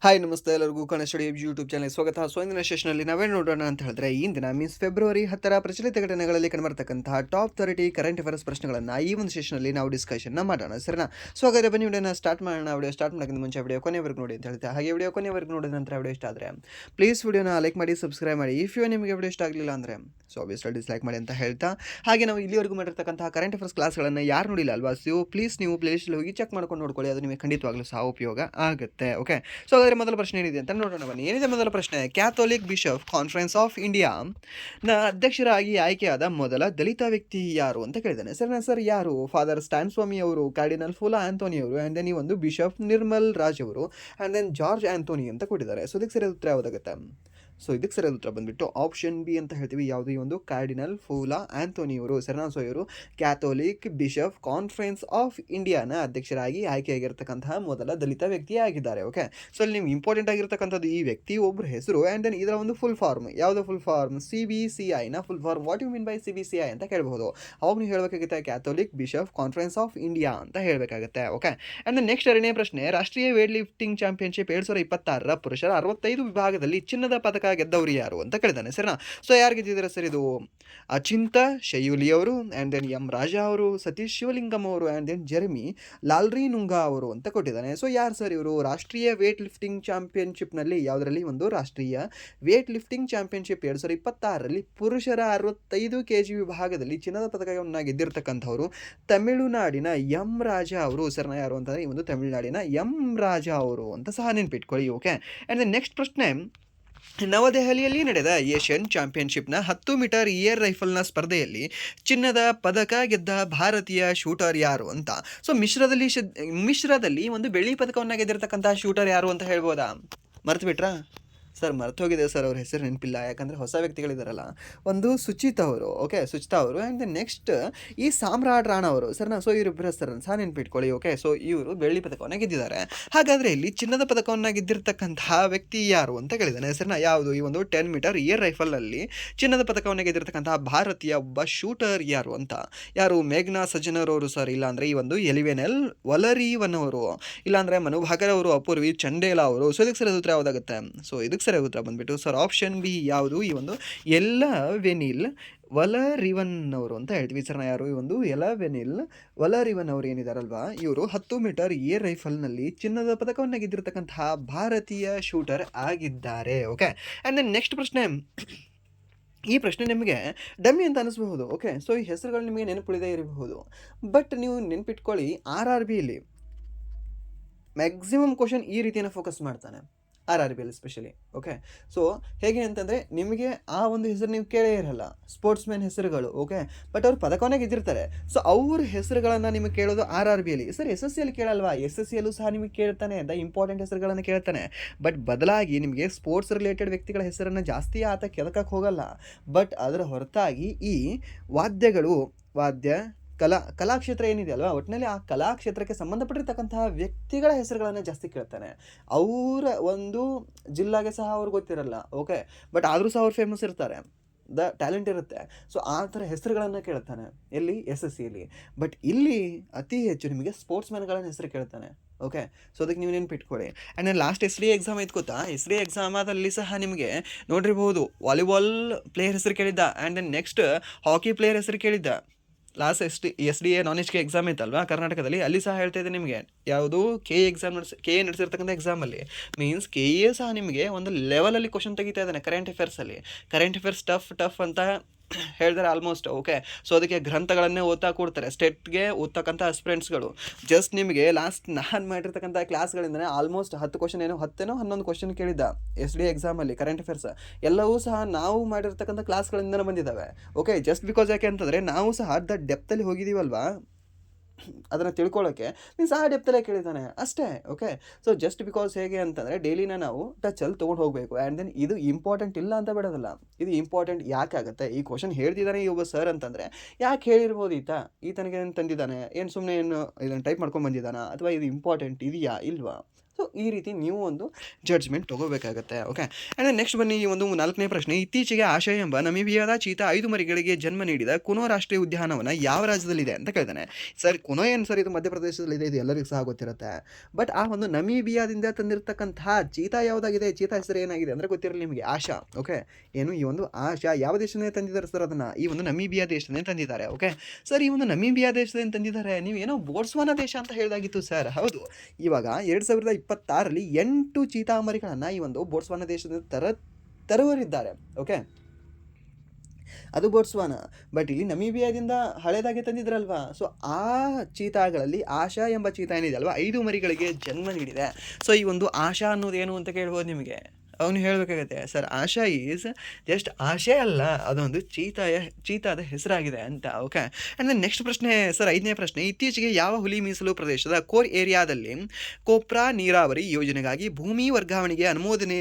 Hi ನಮಸ್ತೆ ಎಲ್ಲರಿಗೂ Kannada study YouTube channel ಸ್ವಾಗತ. ಸೊ ಇಂದಿನ ಸೆಷನಲ್ಲಿ ನಾವೇನು ನೋಡೋಣ ಅಂತ ಹೇಳಿದ್ರೆ, ಇಂದಿನ ಮೀನ್ಸ್ ಫೆಬ್ರವರಿ 10 ಪ್ರಚಲಿತ ಘಟನೆಗಳಲ್ಲಿ ಕಂಡುಬರ್ತಕ್ಕಂತಹ ಟಾಪ್ 30 ಕರೆಂಟ್ ಅಫೇರ್ಸ್ ಪ್ರಶ್ನೆಗಳನ್ನು ಈ ಒಂದು ಸೆಷನಲ್ಲಿ ನಾವು ಡಿಸ್ಕಷನ್ ಮಾಡೋಣ, ಸರಿನಾ? ಸೊ ಹಾಗಾದ್ರೆ ಬನ್ನಿ ವಿಡಿಯೋನ ಸ್ಟಾರ್ಟ್ ಮಾಡೋಣ. ವಿಡಿಯೋ ಸ್ಟಾರ್ಟ್ ಮಾಡೋಕ್ಕಿಂತ ಮುಂಚೆ ವಿಡಿಯೋ ಕೊನೆವರೆಗೂ ನೋಡಿ ಅಂತ ಹೇಳ್ತಾ, ಹಾಗೆ ವಿಡಿಯೋ ಕೊನೆವರೆಗೂ ನೋಡಿದ ನಂತರ ವಿಡಿಯೋ ಇಷ್ಟ ಆದರೆ ಪ್ಲೀಸ್ ವಿಡಿಯೋನ ಲೈಕ್ ಮಾಡಿ, ಸಬ್ಸ್ಕ್ರೈಬ್ ಮಾಡಿ. ಇಫ್ ನಿಮಗೆ ವಿಡಿಯೋ ಇಷ್ಟ ಆಗಲಿಲ್ಲ ಅಂದರೆ ಸೊ ಆಬ್ವಿಯಸ್ಲಿ ಡಿಸ್ಲೈಕ್ ಮಾಡಿ ಅಂತ ಹೇಳ್ತಾ, ಹಾಗೆ ನಾವು ಇಲ್ಲಿವರೆಗೂ ಮಾಡಿರ್ತಕ್ಕಂತಹ ಕರೆಂಟ್ ಅಫೇರ್ಸ್ ಕ್ಲಾಸ್ಗಳನ್ನು ಯಾರು ನೋಡಿಲ್ಲ ಅಲ್ವಾ, ಸೊ ಪ್ಲೀಸ್ ನೀವು ಪ್ಲೇಲಿಸ್ಟಲ್ಲಿ ಹೋಗಿ ಚೆಕ್ ಮಾಡ್ಕೊಂಡು ನೋಡ್ಕೊಳ್ಳಿ, ಅದು ನಿಮಗೆ ಖಂಡಿತವಾಗ್ಲೂ ಸಹ ಉಪಯೋಗ ಆಗುತ್ತೆ. ಓಕೆ, ಸೊ ಹಾಗಾದ್ರೆ ಮೊದಲ ಪ್ರಶ್ನೆ ಏನಿದೆ ಅಂತ ನೋಡೋಣ ಬನ್ನಿ. ಏನಿದೆ ಮೊದಲ ಪ್ರಶ್ನೆ? Catholic bishop conference of India ನ ಅಧ್ಯಕ್ಷರಾಗಿ ಆಯ್ಕೆಯಾದ ಮೊದಲ ದಲಿತ ವ್ಯಕ್ತಿ ಯಾರು ಅಂತ ಕೇಳಿದ್ದಾನೆ. ಸರ್ ಯಾರು? ಫಾದರ್ ಸ್ಟ್ಯಾನ್ ಸ್ವಾಮಿ ಅವರು, ಕಾರ್ಡಿನಲ್ ಫುಲಾ ಆಂಥೋನಿ ಅವರು, ಆ್ಯಂಡ್ ದೆನ್ ಈ ಒಂದು ಬಿಷಪ್ ನಿರ್ಮಲ್ ರಾಜ್ ಅವರು, ಆ್ಯಂಡ್ ದೆನ್ ಜಾರ್ಜ್ ಆಂಥೋನಿ ಅಂತ ಕೊಟ್ಟಿದ್ದಾರೆ. ಸೊ ಇದಕ್ಕೆ ಸರಿಯಾದ ಉತ್ತರ ಯಾವುದಾಗುತ್ತೆ? ಸೊ ಇದಕ್ಕೆ ಸರಿಯಾದ ಉತ್ತರ ಬಂದುಬಿಟ್ಟು ಆಪ್ಷನ್ ಬಿ ಅಂತ ಹೇಳ್ತೀವಿ. ಯಾವುದು? ಈ ಒಂದು ಕಾರ್ಡಿನಲ್ ಫೂಲಾ ಆಂಥೋನಿ ಅವರು, ಸರಿನಾ? ಸೊ ಇವರು ಕ್ಯಾಥೋಲಿಕ್ ಬಿಷಪ್ ಕಾನ್ಫರೆನ್ಸ್ ಆಫ್ ಇಂಡಿಯಾನ ಅಧ್ಯಕ್ಷರಾಗಿ ಆಯ್ಕೆಯಾಗಿರ್ತಕ್ಕಂತಹ ಮೊದಲ ದಲಿತ ವ್ಯಕ್ತಿ ಆಗಿದ್ದಾರೆ. ಓಕೆ, ಸೊ ಇಲ್ಲಿ ನೀವು ಇಂಪಾರ್ಟೆಂಟ್ ಆಗಿರ್ತಕ್ಕಂಥದ್ದು ಈ ವ್ಯಕ್ತಿ ಒಬ್ಬರ ಹೆಸರು, ಆ್ಯಂಡ್ ದೆನ್ ಇದರ ಒಂದು ಫುಲ್ ಫಾರ್ಮ್ ಯಾವುದು? ಫುಲ್ ಫಾರ್ಮ್ CBCI ನ full form. What you mean by CBCI ಅಂತ ಕೇಳಬಹುದು. ಅವಾಗ ನೀವು ಹೇಳಬೇಕಾಗುತ್ತೆ Catholic bishop conference of India ಅಂತ ಹೇಳಬೇಕಾಗುತ್ತೆ. ಓಕೆ, ಆ್ಯಂಡ್ ದೆನ್ ನೆಕ್ಸ್ಟ್ ಎರಡನೇ ಪ್ರಶ್ನೆ, ರಾಷ್ಟ್ರೀಯ ವೇಟ್ ಲಿಫ್ಟಿಂಗ್ ಚಾಂಪಿಯನ್ಶಿಪ್ 2026 ಪುರುಷರ 65 ವಿಭಾಗದಲ್ಲಿ ಚಿನ್ನದ ಪದಕ ಗೆದ್ದವರು ಯಾರು ಅಂತ ಕೇಳಿದ್ದಾನೆ, ಸರಿನಾ? ಸೊ ಯಾರು ಗೆದ್ದಿದ್ದಾರೆ ಸರ್? ಇದು ಅಚಿಂತ ಶೈಯುಲಿ ಅವರು, ಆ್ಯಂಡ್ ದೆನ್ ಎಂ ರಾಜಾ ಅವರು, ಸತೀಶ್ ಶಿವಲಿಂಗಂ ಅವರು, ಆ್ಯಂಡ್ ದೆನ್ ಜೆರೆಮಿ ಲಾಲ್ರಿ ನುಂಗಾ ಅವರು ಅಂತ ಕೊಟ್ಟಿದ್ದಾನೆ. ಸೊ ಯಾರು ಸರ್ ಇವರು? ರಾಷ್ಟ್ರೀಯ ವೇಟ್ ಲಿಫ್ಟಿಂಗ್ ಚಾಂಪಿಯನ್ಶಿಪ್ನಲ್ಲಿ ಯಾವುದರಲ್ಲಿ? ಒಂದು ರಾಷ್ಟ್ರೀಯ ವೇಟ್ ಲಿಫ್ಟಿಂಗ್ ಚಾಂಪಿಯನ್ಶಿಪ್ 2026ರಲ್ಲಿ ಪುರುಷರ 65 kg ವಿಭಾಗದಲ್ಲಿ ಚಿನ್ನದ ಪದಕವನ್ನು ಗೆದ್ದಿರ್ತಕ್ಕಂಥವರು ತಮಿಳುನಾಡಿನ ಎಂ ರಾಜಾ ಅವರು. ಸರ್ನ ಯಾರು ಅಂತಂದರೆ ಈ ಒಂದು ತಮಿಳುನಾಡಿನ ಎಂ ರಾಜಾ ಅವರು ಅಂತ ಸಹ ನೆನ್ಪಿಟ್ಕೊಳ್ಳಿ. ಓಕೆ, ಆ್ಯಂಡ್ ದೆನ್ ನೆಕ್ಸ್ಟ್ ಪ್ರಶ್ನೆ, ನವದೆಹಲಿಯಲ್ಲಿ ನಡೆದ ಏಷ್ಯನ್ ಚಾಂಪಿಯನ್ಶಿಪ್ನ 10 ಮೀಟರ್ ಏರ್ ರೈಫಲ್ನ ಸ್ಪರ್ಧೆಯಲ್ಲಿ ಚಿನ್ನದ ಪದಕ ಗೆದ್ದ ಭಾರತೀಯ ಶೂಟರ್ ಯಾರು ಅಂತ. ಸೊ ಮಿಶ್ರದಲ್ಲಿ ಒಂದು ಬೆಳ್ಳಿ ಪದಕವನ್ನು ಗೆದ್ದಿರ್ತಕ್ಕಂತಹ ಶೂಟರ್ ಯಾರು ಅಂತ ಹೇಳ್ಬೋದಾ? ಮರ್ತು ಬಿಟ್ರಾ ಸರ್? ಮರ್ತೋಗಿದೆ ಸರ್, ಅವ್ರ ಹೆಸರು ನೆನಪಿಲ್ಲ, ಯಾಕಂದರೆ ಹೊಸ ವ್ಯಕ್ತಿಗಳಿದಾರಲ್ಲ. ಒಂದು ಸುಚಿತಾ ಅವರು. ಓಕೆ, ಸುಚಿತಾ ಅವರು, ಆ್ಯಂಡ್ ದೆನ್ ನೆಕ್ಸ್ಟ್ ಈ ಸಾಮ್ರಾಟ್ ರಾಣಾ ಅವರು, ಸರ್ನಾ? ಸೊ ಇವರಿಬ್ಬರ ಹೆಸರನ್ನು ಸಹ ನೆನ್ಪಿಟ್ಕೊಳ್ಳಿ. ಓಕೆ, ಸೊ ಇವರು ಬೆಳ್ಳಿ ಪದಕವನ್ನು ಗೆದ್ದಿದ್ದಾರೆ. ಹಾಗಾದರೆ ಇಲ್ಲಿ ಚಿನ್ನದ ಪದಕವನ್ನು ಗೆದ್ದಿರ್ತಕ್ಕಂತಹ ವ್ಯಕ್ತಿ ಯಾರು ಅಂತ ಕೇಳಿದ್ದಾನೆ, ಹೆಸರನ್ನ ಯಾವುದು? ಈ ಒಂದು 10 ಮೀಟರ್ ಏರ್ ರೈಫಲಲ್ಲಿ ಚಿನ್ನದ ಪದಕವನ್ನು ಗೆದ್ದಿರ್ತಕ್ಕಂತಹ ಭಾರತೀಯ ಒಬ್ಬ ಶೂಟರ್ ಯಾರು ಅಂತ. ಯಾರು? ಮೇಘ್ನಾ ಸಜ್ಜನರ್ ಅವರು ಸರ್, ಇಲ್ಲಾಂದರೆ ಈ ಒಂದು ಎಲಿವೆನೆಲ್ ವಲರೀವನ್ ಅವರು, ಇಲ್ಲಾಂದರೆ ಮನು ಭಾಕರ್ ಅವರು, ಅಪೂರ್ವಿ ಚಂಡೇಲಾ ಅವರು. ಸೊ ಇದಕ್ಕೆ ಸರಿಯಾದ ಉತ್ತರ ಯಾವುದಾಗುತ್ತೆ? ಸೊ ಇದಕ್ಕೆ ಸರಿಯಾದ ಉತ್ತರ ಬಂದ್ಬಿಟ್ಟು ಸರ್ ಆಪ್ಷನ್ ಬಿ. ಯಾವುದು? ಈ ಒಂದು ಎಲವೆನಿಲ್ ವಲರಿವನ್ ಅವರು ಅಂತ ಹೇಳ್ತೀವಿ. ಸರ್ನ ಯಾರು? ಈ ಒಂದು ಎಲವೆನಿಲ್ ವಲರಿವನ್ ಅವರು ಏನಿದಾರಲ್ವಾ, ಇವರು 10 ಮೀಟರ್ ಏರ್ ರೈಫಲ್ನಲ್ಲಿ ಚಿನ್ನದ ಪದಕವನ್ನು ಗೆದ್ದಿರ್ತಕ್ಕಂತಹ ಭಾರತೀಯ ಶೂಟರ್ ಆಗಿದ್ದಾರೆ. ಓಕೆ, ಆ್ಯಂಡ್ ದೆನ್ ನೆಕ್ಸ್ಟ್ ಪ್ರಶ್ನೆ. ಈ ಪ್ರಶ್ನೆ ನಿಮಗೆ ಡಮ್ಮಿ ಅಂತ ಅನಿಸ್ಬಹುದು. ಓಕೆ, ಸೊ ಈ ಹೆಸರುಗಳು ನಿಮಗೆ ನೆನಪುಳಿದೇ ಇರಬಹುದು, ಬಟ್ ನೀವು ನೆನಪಿಟ್ಕೊಳ್ಳಿ, RRBಯಲ್ಲಿ ಮ್ಯಾಕ್ಸಿಮಮ್ ಕ್ವಶನ್ ಈ ರೀತಿಯನ್ನು ಫೋಕಸ್ ಮಾಡ್ತಾನೆ, RRBಯಲ್ಲಿ ಸ್ಪೆಷಲಿ. ಓಕೆ, ಸೊ ಹೇಗೆ ಅಂತಂದರೆ ನಿಮಗೆ ಆ ಒಂದು ಹೆಸರು ನೀವು ಕೇಳೇ ಇರಲ್ಲ, ಸ್ಪೋರ್ಟ್ಸ್ ಮ್ಯಾನ್ ಹೆಸರುಗಳು. ಓಕೆ, ಬಟ್ ಅವ್ರು ಪದಕವನ್ನೇ ಗೆದ್ದಿರ್ತಾರೆ. ಸೊ ಅವ್ರ ಹೆಸರುಗಳನ್ನು ನಿಮಗೆ ಕೇಳೋದು RRBಯಲ್ಲಿ. ಸರ್ SSCಯಲ್ಲಿ ಕೇಳಲ್ವಾ? SSCಯಲ್ಲೂ ಸಹ ನಿಮಗೆ ಕೇಳ್ತಾನೆ, ಇಂಪಾರ್ಟೆಂಟ್ ಹೆಸರುಗಳನ್ನು ಕೇಳ್ತಾನೆ, ಬಟ್ ಬದಲಾಗಿ ನಿಮಗೆ ಸ್ಪೋರ್ಟ್ಸ್ ರಿಲೇಟೆಡ್ ವ್ಯಕ್ತಿಗಳ ಹೆಸರನ್ನು ಜಾಸ್ತಿ ಆತ ಕೆದಕಕ್ಕೆ ಹೋಗಲ್ಲ. ಬಟ್ ಅದರ ಹೊರತಾಗಿ ಈ ವಾದ್ಯ ಕಲಾಕ್ಷೇತ್ರ ಏನಿದೆ ಅಲ್ವಾ, ಒಟ್ಟಿನಲ್ಲಿ ಆ ಕಲಾಕ್ಷೇತ್ರಕ್ಕೆ ಸಂಬಂಧಪಟ್ಟಿರ್ತಕ್ಕಂತಹ ವ್ಯಕ್ತಿಗಳ ಹೆಸರುಗಳನ್ನು ಜಾಸ್ತಿ ಕೇಳ್ತಾನೆ. ಅವರ ಒಂದು ಜಿಲ್ಲಾಗೆ ಸಹ ಅವ್ರಿಗೆ ಗೊತ್ತಿರಲ್ಲ. ಓಕೆ, ಬಟ್ ಆದರೂ ಸಹ ಅವ್ರು ಫೇಮಸ್ ಇರ್ತಾರೆ, ಟ್ಯಾಲೆಂಟ್ ಇರುತ್ತೆ. ಸೊ ಆ ಥರ ಹೆಸರುಗಳನ್ನು ಕೇಳ್ತಾನೆ ಎಲ್ಲಿ? SSCಯಲ್ಲಿ. ಬಟ್ ಇಲ್ಲಿ ಅತಿ ಹೆಚ್ಚು ನಿಮಗೆ ಸ್ಪೋರ್ಟ್ಸ್ ಮ್ಯಾನ್ಗಳ ಹೆಸರು ಕೇಳ್ತಾನೆ. ಓಕೆ, ಸೊ ಅದಕ್ಕೆ ನೀವು ನೆನ್ಪಿಟ್ಕೊಳ್ಳಿ. ಆ್ಯಂಡ್ ನಾನು ಲಾಸ್ಟ್ SDA ಎಕ್ಸಾಮ್ ಐತೆ ಗೊತ್ತಾ, SDA ಎಕ್ಸಾಮ್ ಆದಲ್ಲಿ ಸಹ ನಿಮಗೆ ನೋಡಿರ್ಬೋದು ವಾಲಿಬಾಲ್ ಪ್ಲೇಯರ್ ಹೆಸರು ಕೇಳಿದ್ದ, and then next hockey player ಹೆಸರು ಕೇಳಿದ್ದ. ಲಾಸ್ಟ್ SDA ನಾನ್ HK ಎಕ್ಸಾಮ್ ಇತ್ತಲ್ವಾ ಕರ್ನಾಟಕದಲ್ಲಿ, ಅಲ್ಲಿ ಸಹ ಹೇಳ್ತಾ ಇದೆ ನಿಮಗೆ ಯಾವುದು KA ನಡೆಸಿರ್ತಕ್ಕಂಥ ಎಕ್ಸಾಮಲ್ಲಿ ಮೀನ್ಸ್ KA ಸಹ ನಿಮಗೆ ಒಂದು ಲೆವೆಲಲ್ಲಿ ಕ್ವಶನ್ ತೆಗಿತಾ ಇದ್ದಾನೆ ಕರೆಂಟ್ ಅಫೇರ್ಸ್ ಟಫ್ ಅಂತ ಹೇಳಿದಾರೆ ಆಲ್ಮೋಸ್ಟ್. ಓಕೆ, ಸೊ ಅದಕ್ಕೆ ಗ್ರಂಥಗಳನ್ನೇ ಓದ್ತಾ ಕೊಡ್ತಾರೆ ಸ್ಟೇಟ್ಗೆ ಓದ್ತಕ್ಕಂಥ ಅಸ್ಪಿರೆಂಟ್ಸ್ಗಳು. ಜಸ್ಟ್ ನಿಮಗೆ ಲಾಸ್ಟ್ ನಾನು ಮಾಡಿರ್ತಕ್ಕಂಥ ಕ್ಲಾಸ್ಗಳಿಂದನೇ ಆಲ್ಮೋಸ್ಟ್ 10 ಕ್ವಶನ್ 11 ಕ್ವಶನ್ ಕೇಳಿದ್ದ SDA ಎಕ್ಸಾಮಲ್ಲಿ ಕರೆಂಟ್ ಅಫೇರ್ಸ್. ಎಲ್ಲವೂ ಸಹ ನಾವು ಮಾಡಿರ್ತಕ್ಕಂಥ ಕ್ಲಾಸ್ಗಳಿಂದನೇ ಬಂದಿದ್ದಾವೆ. ಓಕೆ, ಜಸ್ಟ್ ಬಿಕಾಸ್ ಯಾಕೆ ಅಂತಂದರೆ ನಾವು ಸಹ ಡೆಪ್ತಲ್ಲಿ ಹೋಗಿದ್ದೀವಲ್ವಾ ಅದನ್ನು ತಿಳ್ಕೊಳ್ಳೋಕ್ಕೆ, ಮೀನ್ಸ್ ಆ ಡೆಪ್ತಲ್ಲೇ ಕೇಳಿದ್ದಾನೆ ಅಷ್ಟೇ. ಓಕೆ, ಸೊ ಜಸ್ಟ್ ಬಿಕಾಸ್ ಹೇಗೆ ಅಂತಂದರೆ ಡೈಲಿನ ನಾವು ಟಚಲ್ಲಿ ತೊಗೊಂಡು ಹೋಗಬೇಕು. ಆ್ಯಂಡ್ ದೆನ್ ಇದು ಇಂಪಾರ್ಟೆಂಟ್ ಇಲ್ಲ ಅಂತ ಬಿಡೋದಲ್ಲ, ಇದು ಇಂಪಾರ್ಟೆಂಟ್ ಯಾಕೆ ಆಗುತ್ತೆ? ಈ ಕ್ವಶನ್ ಹೇಳ್ತಿದ್ದಾನೆ ಈ ಒಬ್ಬ ಸರ್ ಅಂತಂದರೆ ಯಾಕೆ ಹೇಳಿರ್ಬೋದು ಈತನಿಗೆ ಏನು ತಂದಿದ್ದಾನೆ, ಏನು ಸುಮ್ಮನೆ ಏನು ಇದನ್ನು ಟೈಪ್ ಮಾಡ್ಕೊಂಡು ಬಂದಿದ್ದಾನ, ಅಥವಾ ಇದು ಇಂಪಾರ್ಟೆಂಟ್ ಇದೆಯಾ ಇಲ್ವಾ? ಸೊ ಈ ರೀತಿ ನೀವು ಒಂದು ಜಡ್ಜ್ಮೆಂಟ್ ತೊಗೋಬೇಕಾಗತ್ತೆ. ಓಕೆ. ಆ್ಯಂಡ್ ನೆಕ್ಸ್ಟ್ ಬನ್ನಿ ಈ ಒಂದು 4ನೇ ಪ್ರಶ್ನೆ. ಇತ್ತೀಚೆಗೆ ಆಶಯ ಎಂಬ ನಮೀಬಿಯಾದ ಚೀತಾ 5 ಮರಿಗಳಿಗೆ ಜನ್ಮ ನೀಡಿದ ಕುನೋ ರಾಷ್ಟ್ರೀಯ ಉದ್ಯಾನವನ ಯಾವ ರಾಜ್ಯದಲ್ಲಿದೆ ಅಂತ ಕೇಳಿದ್ದಾನೆ. ಸರ್ ಕುನೋ ಏನು ಸರ್, ಇದು ಮಧ್ಯಪ್ರದೇಶದಲ್ಲಿದೆ, ಇದು ಎಲ್ಲರಿಗೂ ಸಹ ಗೊತ್ತಿರುತ್ತೆ. ಬಟ್ ಆ ಒಂದು ನಮೀಬಿಯಾದಿಂದ ತಂದಿರತಕ್ಕಂತಹ ಚೀತಾ ಯಾವುದಾಗಿದೆ, ಚೀತಾ ಹೆಸರು ಏನಾಗಿದೆ ಅಂದರೆ ಗೊತ್ತಿರಲಿ ನಿಮಗೆ, ಆಶಾ. ಓಕೆ. ಏನು ಈ ಒಂದು ಆಶಾ ಯಾವ ದೇಶದಿಂದ ತಂದಿದ್ದಾರೆ ಸರ್ ಅದನ್ನು? ಈ ಒಂದು ನಮೀಬಿಯಾ ದೇಶದಿಂದ ತಂದಿದ್ದಾರೆ. ಓಕೆ ಸರ್, ಈ ಒಂದು ನಮೀಬಿಯಾ ದೇಶದಿಂದ ತಂದಿದ್ದಾರೆ. ನೀವು ಏನೋ ಬೋಟ್ಸ್ವಾನಾ ದೇಶ ಅಂತ ಹೇಳಿದಾಗಿತ್ತು ಸರ್. ಹೌದು, ಇವಾಗ 2026ರಲ್ಲಿ 8 ಚೀತಾ ಮರಿಗಳನ್ನು ಈ ಒಂದು ಬೋಟ್ಸ್ವಾನಾ ದೇಶದಿಂದ ತರುವರಿದ್ದಾರೆ. ಓಕೆ, ಅದು ಬೋಟ್ಸ್ವಾನಾ. ಬಟ್ ಇಲ್ಲಿ ನಮೀಬಿಯಾದಿಂದ ಹಳೇದಾಗೆ ತಂದಿದ್ರಲ್ವಾ. ಸೊ ಆ ಚೀತಾಗಳಲ್ಲಿ ಆಶಾ ಎಂಬ ಚೀತಾ ಏನಿದೆ 5 ಮರಿಗಳಿಗೆ ಜನ್ಮ ನೀಡಿದೆ. ಸೊ ಈ ಒಂದು ಆಶಾ ಅನ್ನೋದೇನು ಅಂತ ಕೇಳ್ಬೋದು ನಿಮಗೆ. ಅವನು ಹೇಳಬೇಕಾಗತ್ತೆ, ಸರ್ ಆಶಾ ಈಸ್ ಜಸ್ಟ್ ಆಶೆ ಅಲ್ಲ, ಅದೊಂದು ಚೀತಾದ ಹೆಸರಾಗಿದೆ ಅಂತ. ಓಕೆ. ಆ್ಯಂಡ್ ದೆನ್ ನೆಕ್ಸ್ಟ್ ಪ್ರಶ್ನೆ ಸರ್, 5ನೇ ಪ್ರಶ್ನೆ. ಇತ್ತೀಚೆಗೆ ಯಾವ ಹುಲಿ ಮೀಸಲು ಪ್ರದೇಶದ ಕೋರ್ ಏರಿಯಾದಲ್ಲಿ ಕೋಪ್ರಾ ನೀರಾವರಿ ಯೋಜನೆಗಾಗಿ ಭೂಮಿ ವರ್ಗಾವಣೆಗೆ ಅನುಮೋದನೆ